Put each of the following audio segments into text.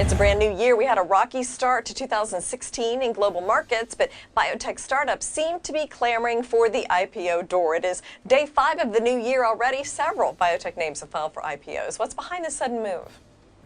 It's a brand new year. We had a rocky start to 2016 in global markets, but biotech startups seem to be clamoring for the IPO door. It is day 5 of the new year already. Several biotech names have filed for IPOs. What's behind this sudden move?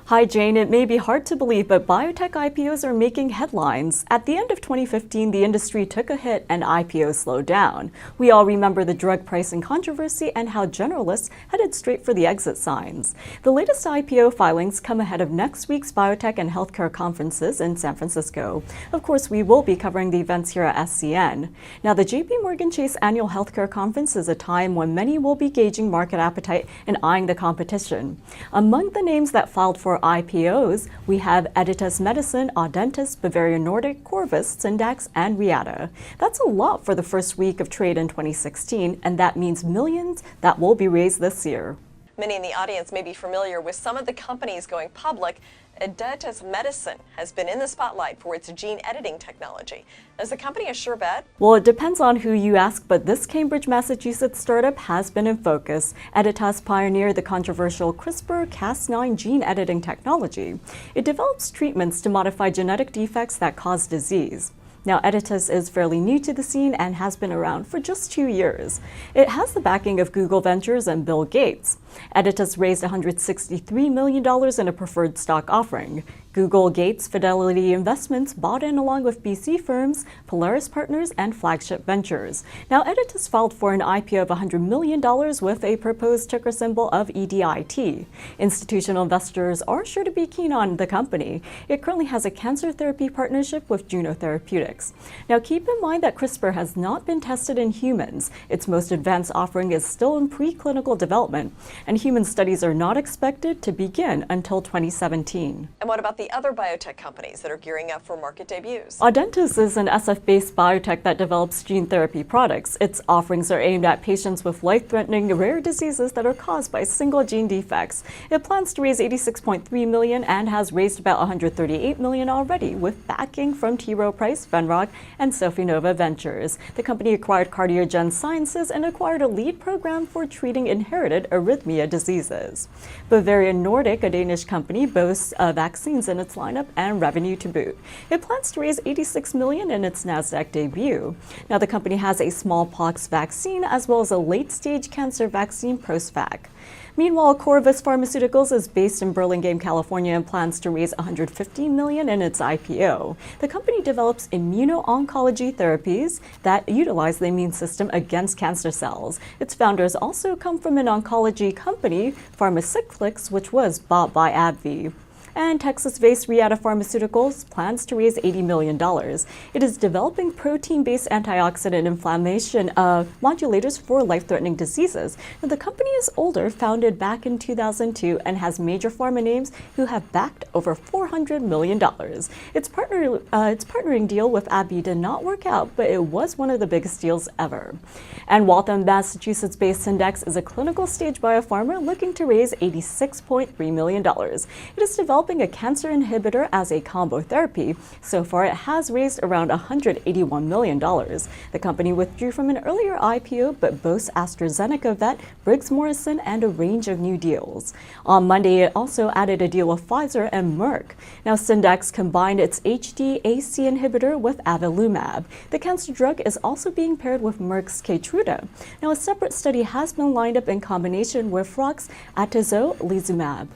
Hi Jane, it may be hard to believe, but biotech IPOs are making headlines. At the end of 2015, the industry took a hit and IPOs slowed down. We all remember the drug pricing controversy and how generalists headed straight for the exit signs. The latest IPO filings come ahead of next week's biotech and healthcare conferences in San Francisco. Of course, we will be covering the events here at SCN. Now, the JP Morgan Chase Annual Healthcare Conference is a time when many will be gauging market appetite and eyeing the competition. Among the names that filed for IPOs, we have Audentes Medicine, Audentes, Bavarian Nordic, Corvus, Syndax, and Reata. That's a lot for the first week of trade in 2016, and that means millions that will be raised this year. Many in the audience may be familiar with some of the companies going public. Audentes Medicine has been in the spotlight for its gene editing technology. Is the company a sure bet? Well, it depends on who you ask, but this Cambridge, Massachusetts startup has been in focus. Audentes pioneered the controversial CRISPR-Cas9 gene editing technology. It develops treatments to modify genetic defects that cause disease. Now, Audentes is fairly new to the scene and has been around for just 2 years. It has the backing of Google Ventures and Bill Gates. Audentes raised $163 million in a preferred stock offering. Google, Gates, Fidelity Investments bought in along with VC firms, Polaris Partners, and Flagship Ventures. Now, Audentes filed for an IPO of $100 million with a proposed ticker symbol of EDIT. Institutional investors are sure to be keen on the company. It currently has a cancer therapy partnership with Juno Therapeutics. Now, keep in mind that CRISPR has not been tested in humans. Its most advanced offering is still in preclinical development, and human studies are not expected to begin until 2017. And what about the other biotech companies that are gearing up for market debuts? Audentes is an SF-based biotech that develops gene therapy products. Its offerings are aimed at patients with life-threatening rare diseases that are caused by single gene defects. It plans to raise $86.3 million and has raised about $138 million already, with backing from T. Rowe Price, Venrock, and Sofinnova Ventures. The company acquired Cardiogen Sciences and acquired a lead program for treating inherited arrhythmia diseases. Bavarian Nordic, a Danish company, boasts vaccines in its lineup and revenue to boot. It plans to raise $86 million in its Nasdaq debut. Now, the company has a smallpox vaccine as well as a late-stage cancer vaccine, Prostvac. Meanwhile, Corvus Pharmaceuticals is based in Burlingame, California, and plans to raise $150 million in its IPO. The company develops immuno-oncology therapies that utilize the immune system against cancer cells. Its founders also come from an oncology company, Pharmacyclics, which was bought by AbbVie. And Texas-based Reata Pharmaceuticals plans to raise $80 million. It is developing protein-based antioxidant inflammation modulators for life-threatening diseases. Now, the company is older, founded back in 2002, and has major pharma names who have backed over $400 million. Its partnering deal with AbbVie did not work out, but it was one of the biggest deals ever. And Waltham, Massachusetts-based Syndax is a clinical-stage biopharma looking to raise $86.3 million. It is developing a cancer inhibitor as a combo therapy. So far, it has raised around $181 million. The company withdrew from an earlier IPO, but boasts AstraZeneca vet, Briggs Morrison, and a range of new deals. On Monday, it also added a deal with Pfizer and Merck. Now, Syndax combined its HDAC inhibitor with avelumab. The cancer drug is also being paired with Merck's Keytruda. Now, a separate study has been lined up in combination with Roche's atezolizumab.